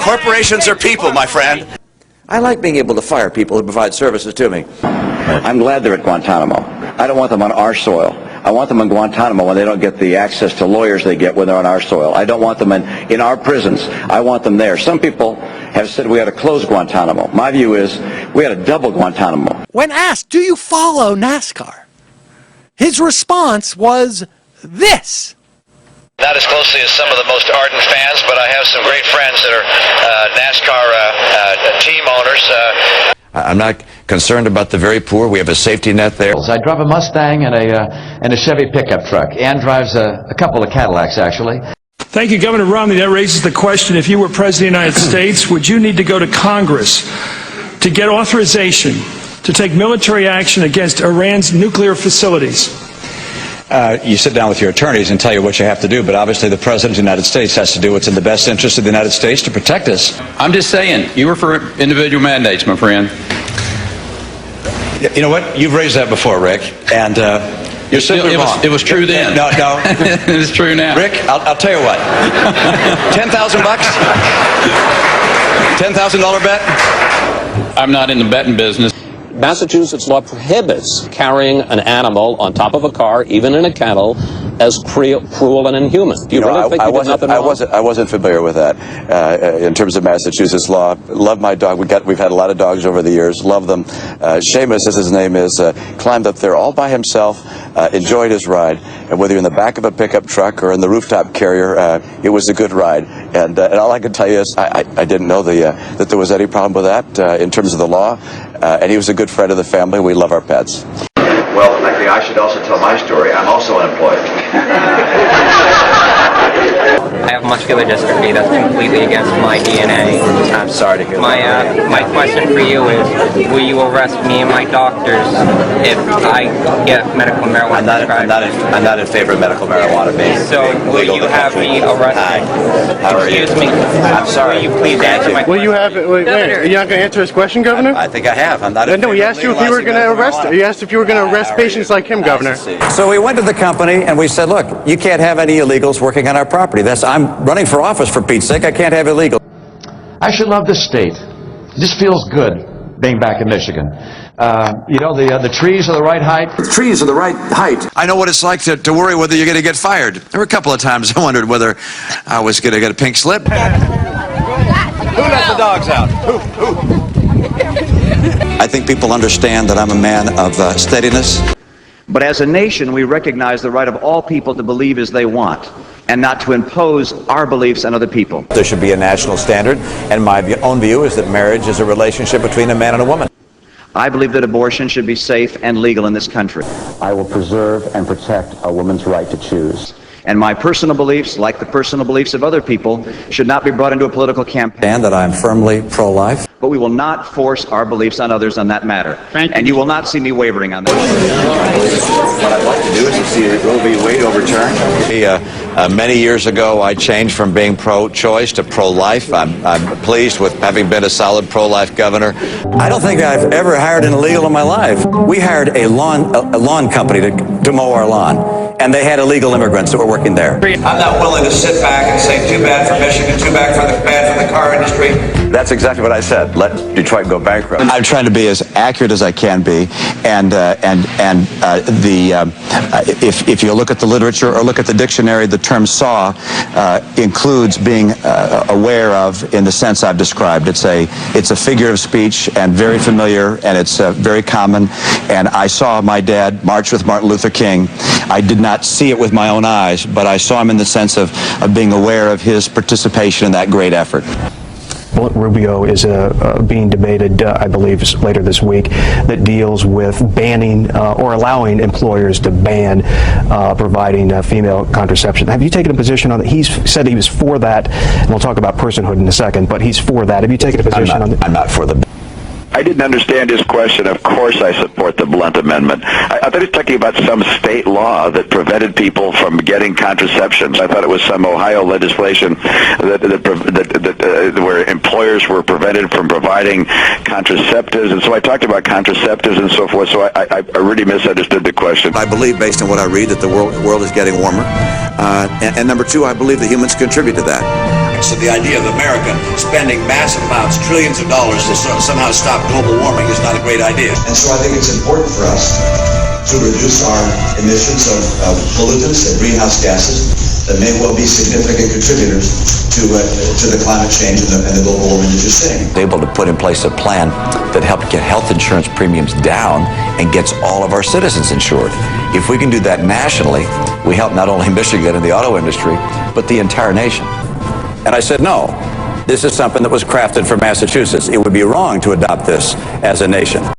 Corporations are people, my friend. I like being able to fire people who provide services to me. I'm glad they're at Guantanamo. I don't want them on our soil. I want them in Guantanamo when they don't get the access to lawyers they get when they're on our soil. I don't want them in our prisons. I want them there. Some people have said we ought to close Guantanamo. My view is we ought to double Guantanamo. When asked, do you follow NASCAR? His response was this. Not as closely as some of the most ardent fans, but I have some great friends that are NASCAR team owners. I'm not concerned about the very poor. We have a safety net there. I drive a Mustang and a Chevy pickup truck. Ann drives a couple of Cadillacs, actually. Thank you, Governor Romney. That raises the question, if you were President of the United States, would you need to go to Congress to get authorization to take military action against Iran's nuclear facilities? You sit down with your attorneys and tell you what you have to do, but obviously the President of the United States has to do what's in the best interest of the United States to protect us. I'm just saying, you were for individual mandates, my friend. You know what? You've raised that before, Rick, and you're simply wrong. It was true then. No. It's true now. Rick, I'll tell you what. $10,000? $10,000 bet? I'm not in the betting business. Massachusetts law prohibits carrying an animal on top of a car, even in a kennel, as cruel and inhuman. Do you really think you did nothing wrong? I wasn't familiar with that in terms of Massachusetts law. Love my dog. We've had a lot of dogs over the years. Love them. Seamus, as his name is, climbed up there all by himself, enjoyed his ride, and whether you're in the back of a pickup truck or in the rooftop carrier, it was a good ride. And all I can tell you is I didn't know that there was any problem with that in terms of the law. And he was a good friend of the family. We love our pets. Well, I think I should also tell my story. I'm also unemployed. I have muscular dystrophy. That's completely against my DNA. I'm sorry to hear that. My question for you is, will you arrest me and my doctors if I get medical marijuana prescribed? I'm not in favor of medical marijuana being So will you have me arrested? How are you? Excuse me. I'm sorry. Will you please answer my question? Will you have it? Wait, are you not going to answer his question, Governor? I think I have. I'm not. No, he asked you if you were going to arrest. He asked if you were going to arrest patients like him, Governor. So we went to the company and we said, look, you can't have any illegals working on our property. I'm running for office, for Pete's sake. I can't have illegals. I should love this state. It just feels good being back in Michigan. The trees are the right height. The trees are the right height. I know what it's like to worry whether you're going to get fired. There were a couple of times I wondered whether I was going to get a pink slip. Who let the dogs out? Who? I think people understand that I'm a man of steadiness. But as a nation, we recognize the right of all people to believe as they want and not to impose our beliefs on other people. There should be a national standard, and my own view is that marriage is a relationship between a man and a woman. I believe that abortion should be safe and legal in this country. I will preserve and protect a woman's right to choose. And my personal beliefs, like the personal beliefs of other people, should not be brought into a political campaign. And that I'm firmly pro-life. But we will not force our beliefs on others on that matter. And you will not see me wavering on that. What I'd like to do is to see Roe v. Wade overturned. Many years ago, I changed from being pro-choice to pro-life. I'm pleased with having been a solid pro-life governor. I don't think I've ever hired an illegal in my life. We hired a lawn company to mow our lawn, and they had illegal immigrants that were working there. I'm not willing to sit back and say, too bad for Michigan, too bad for the car industry. That's exactly what I said. Let Detroit go bankrupt. I'm trying to be as accurate as I can be, if you look at the literature or look at the dictionary, the term saw includes being aware of in the sense I've described. It's a figure of speech and very familiar, and it's very common. And I saw my dad march with Martin Luther King. I did not see it with my own eyes, but I saw him in the sense of being aware of his participation in that great effort. Rubio is being debated, I believe, later this week, that deals with banning or allowing employers to ban providing female contraception. Have you taken a position on that? He's said he was for that, and we'll talk about personhood in a second, but he's for that. Have you taken a position on that? I'm not for the... I didn't understand his question. Of course I support the Blunt Amendment. I thought he was talking about some state law that prevented people from getting contraception. I thought it was some Ohio legislation where employers were prevented from providing contraceptives. And so I talked about contraceptives and so forth. So I really misunderstood the question. I believe, based on what I read, that the world is getting warmer. And number two, I believe that humans contribute to that. So the idea of America spending massive amounts, trillions of dollars to somehow stop global warming is not a great idea. And so I think it's important for us to reduce our emissions of pollutants and greenhouse gases that may well be significant contributors to the climate change and the global warming that you're seeing. Able to put in place a plan that helped get health insurance premiums down and gets all of our citizens insured. If we can do that nationally, we help not only Michigan and the auto industry, but the entire nation. And I said, no, this is something that was crafted for Massachusetts. It would be wrong to adopt this as a nation.